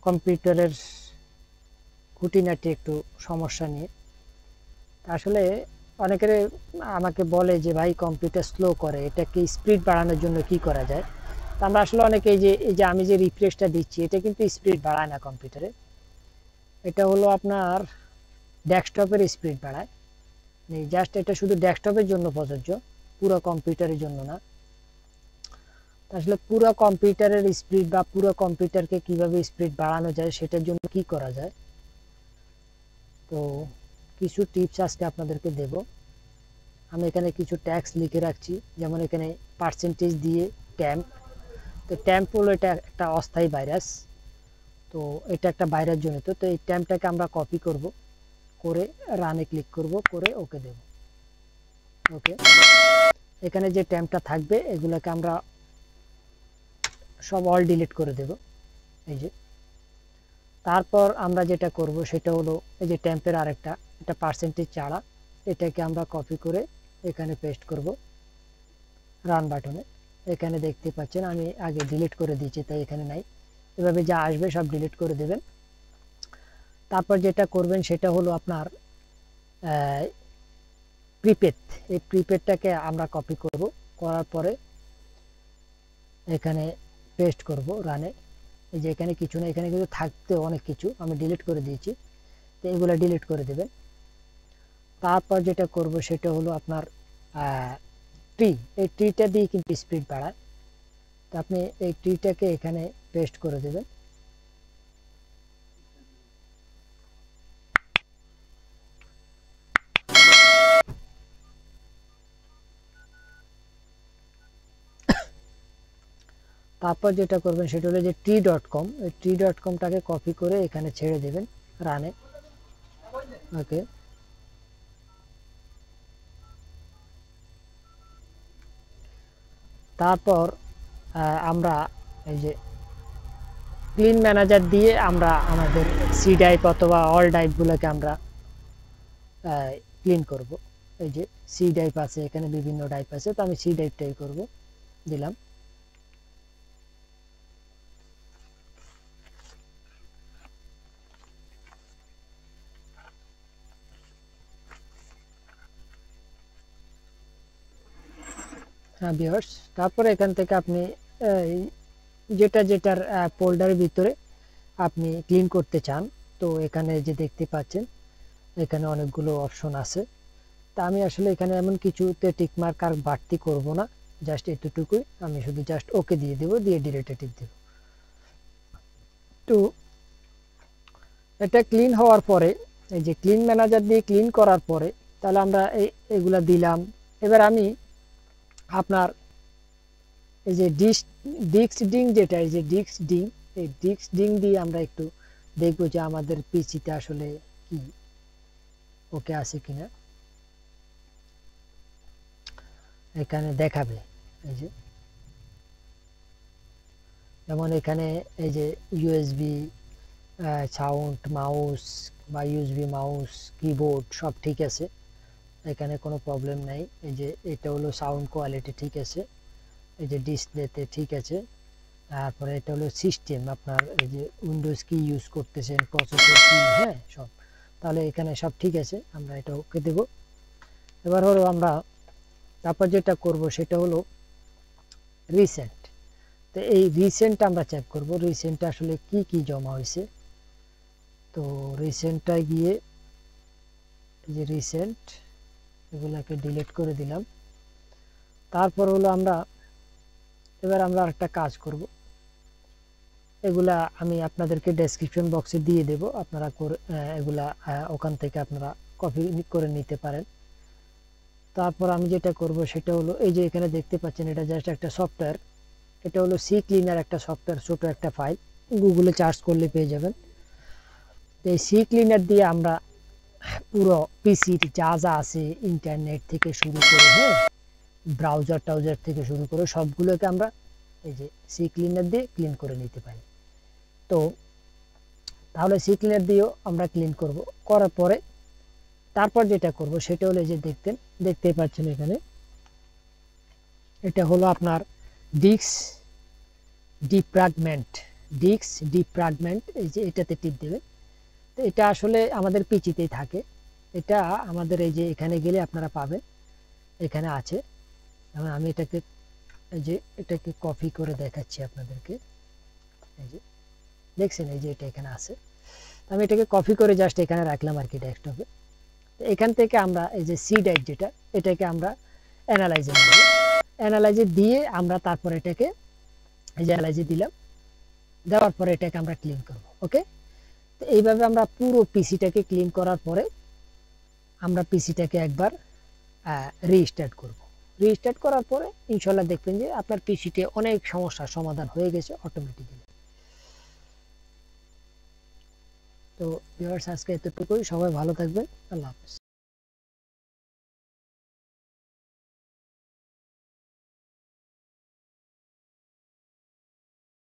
কম্পিউটারের খুঁটিনাটি একটু সমস্যা নিয়ে। আসলে অনেকের আমাকে বলে যে ভাই কম্পিউটার স্লো করে, এটাকে স্পিড বাড়ানোর জন্য কি করা যায়। তো আমরা আসলে অনেকে এই যে আমি যে রিফ্রেশটা দিচ্ছি এটা কিন্তু স্পিড বাড়ায় না কম্পিউটারে, এটা হলো আপনার ডেস্কটপের স্পিড বাড়ায়। জাস্ট এটা শুধু ডেস্কটপের জন্য প্রযোজ্য, পুরো কম্পিউটারের জন্য না। আসলে পুরো কম্পিউটারের স্পিড বা পুরো কম্পিউটারকে কিভাবে স্পিড বাড়ানো যায় সেটার জন্য কি করা যায়, তো কিছু টিপস আজকে আপনাদেরকে দেব। আমি এখানে কিছু ট্যাক্স লিখে রাখছি, যেমন এখানে পার্সেন্টেজ দিয়ে temp। তো temp হলো এটা একটা অস্থায়ী ভাইরাস, তো এটা একটা ভাইরাস জনিত। তো এই tempটাকে আমরা কপি করব, করে রানে ক্লিক করব, করে ওকে দেব। ওকে, এখানে যে tempটা থাকবে এগুলোকে আমরা সব অল ডিলিট করে দেব। এই যে তারপর আমরা যেটা করব সেটা হলো এই যে টেম্পের আরেকটা, এটা পার্সেন্টেজ ছাড়া, এটাকে আমরা কপি করে এখানে পেস্ট করব রান বাটনে। এখানে দেখতে পাচ্ছেন আমি আগে ডিলিট করে দিয়েছি, তাই এখানে নাই। এভাবে যা আসবে সব ডিলিট করে দেবেন। তারপর যেটা করবেন সেটা হলো আপনার প্রিপেড, এই প্রিপেডটাকে আমরা কপি করব, করার পরে এখানে পেস্ট করব রানে। এই যে এখানে কিছু না, এখানে কিন্তু থাকতে অনেক কিছু আমি ডিলিট করে দিয়েছি, তো এগুলো ডিলিট করে দেবেন। তারপর যেটা করব সেটা হলো আপনার ট্রি, এই ট্রিটা দিয়ে কিন্তু স্পিড বাড়ায়। তো আপনি এই ট্রিটাকে এখানে পেস্ট করে দেবেন। তারপর যেটা করবেন সেটা হলো যে tree.com, এই tree.comটাকে কপি করে এখানে ছেড়ে দেবেন রানে। ওকে, তারপর আমরা এই যে ক্লিন ম্যানেজার দিয়ে আমরা আমাদের সি ড্রাইভ অথবা অল ড্রাইভগুলোকে আমরা ক্লিন করব। এই যে সি ড্রাইভ আছে, এখানে বিভিন্ন ড্রাইভ আছে, তো আমি সি ড্রাইভটাই করব, দিলাম। হ্যাঁ ভিউয়ার্স, তারপরে এখান থেকে আপনি যেটার ফোল্ডারের ভিতরে আপনি ক্লিন করতে চান, তো এখানে যে দেখতে পাচ্ছেন এখানে অনেকগুলো অপশন আছে। তা আমি আসলে এখানে এমন কিছুতে টিকমার্ক আর বাড়তি করব না, জাস্ট এতটুকুই, আমি শুধু জাস্ট ওকে দিয়ে দেব, দিয়ে ডিলিটে টিপ দেব। তো এটা ক্লিন হওয়ার পরে এই যে ক্লিন ম্যানেজার দিয়ে ক্লিন করার পরে তাহলে আমরা এগুলা দিলাম। এবার আমি আপনার এই যে ডিক্সডিং যেটা, এই যে ডিক্সডিং, এই ডিক্সডিং দিয়ে আমরা একটু দেখবো যে আমাদের পিসিতে আসলে কি ওকে আছে কিনা। এখানে দেখাবে এই যে, যেমন এখানে এই যে ইউএসবি সাউন্ড মাউস বা ইউএসবি মাউস কিবোর্ড সব ঠিক আছে, এখানে কোনো প্রবলেম নাই। এই যে এটা হলো সাউন্ড কোয়ালিটি ঠিক আছে, এই যে ডিসপ্লেতে ঠিক আছে। তারপরে এটা হলো সিস্টেম, আপনার এই যে উইন্ডোজ কি ইউজ করতেছেন, প্রসেসর কি, হ্যাঁ সব, তাহলে এখানে সব ঠিক আছে, আমরা এটা ওকে দেব। এবার হলো আমরা তারপর যেটা করব সেটা হলো রিসেন্ট। তো এই রিসেন্ট আমরা চেক করব, রিসেন্টে আসলে কি কি জমা হয়েছে। তো রিসেন্টটা গিয়ে এই যে রিসেন্ট, এগুলাকে ডিলিট করে দিলাম। তারপর হলো আমরা এবার আমরা আরেকটা কাজ করব, এগুলা আমি আপনাদেরকে ডেসক্রিপশন বক্সে দিয়ে দেব, আপনারা এগুলা ওখান থেকে আপনারা কপি করে নিতে পারেন। তারপর আমি যেটা করব সেটা হলো এই যে এখানে দেখতে পাচ্ছেন এটা জাস্ট একটা সফটওয়্যার, এটা হলো সি ক্লিনার একটা সফটওয়্যার, ছোট একটা ফাইল, গুগলে সার্চ করলে পেয়ে যাবেন। এই সি ক্লিনার দিয়ে আমরা পুরো পিসির যা যা আছে ইন্টারনেট থেকে শুরু করে, হ্যাঁ ব্রাউজার টাউজার থেকে শুরু করে সবগুলোকে আমরা এই যে সি ক্লিনার দিয়ে ক্লিন করে নিতে পারি। তো তাহলে সি ক্লিনার দিয়েও আমরা ক্লিন করব, করার পরে তারপর যেটা করব সেটা হলো যে দেখতেই পাচ্ছেন এখানে এটা হলো আপনার ডিস্ক ডিফ্র্যাগমেন্ট, ডিস্ক ডিফ্র্যাগমেন্ট, এই যে এটাতে টিপ দেবেন। তো এটা আসলে আমাদের পিচিতেই থাকে, এটা আমাদের এই যে এখানে গেলে আপনারা পাবেন, এখানে আছে। আমি এটাকে এই যে এটাকে কপি করে দেখাচ্ছি আপনাদেরকে। এই যে দেখছেন, এই যে এটা এখানে আছে। আমি এটাকে কপি করে জাস্ট এখানে রাখলাম আর কি ডেস্কটপে। এখান থেকে আমরা এই যে সি ড্রাইভ যেটা, এটাকে আমরা অ্যানালাইজে নেব। অ্যানালাইজে দিয়ে আমরা তারপর এটাকে এই যে অ্যানালাইজে দিলাম, দেওয়ার পরে এটাকে আমরা ক্লিন করব। ওকে, তো এইভাবে আমরা পুরো পিসিটাকে ক্লিন করার পরে আমরা পিসিটাকে একবার রিস্টার্ট করব। রিস্টার্ট করার পরে ইনশাল্লাহ দেখবেন যে আপনার পিসিতে অনেক সমস্যার সমাধান হয়ে গেছে অটোমেটিক্যালি। তো ভিউয়ার্স, আজকে এতটুকুই। সবাই ভালো থাকবেন। আল্লাহ হাফেজ।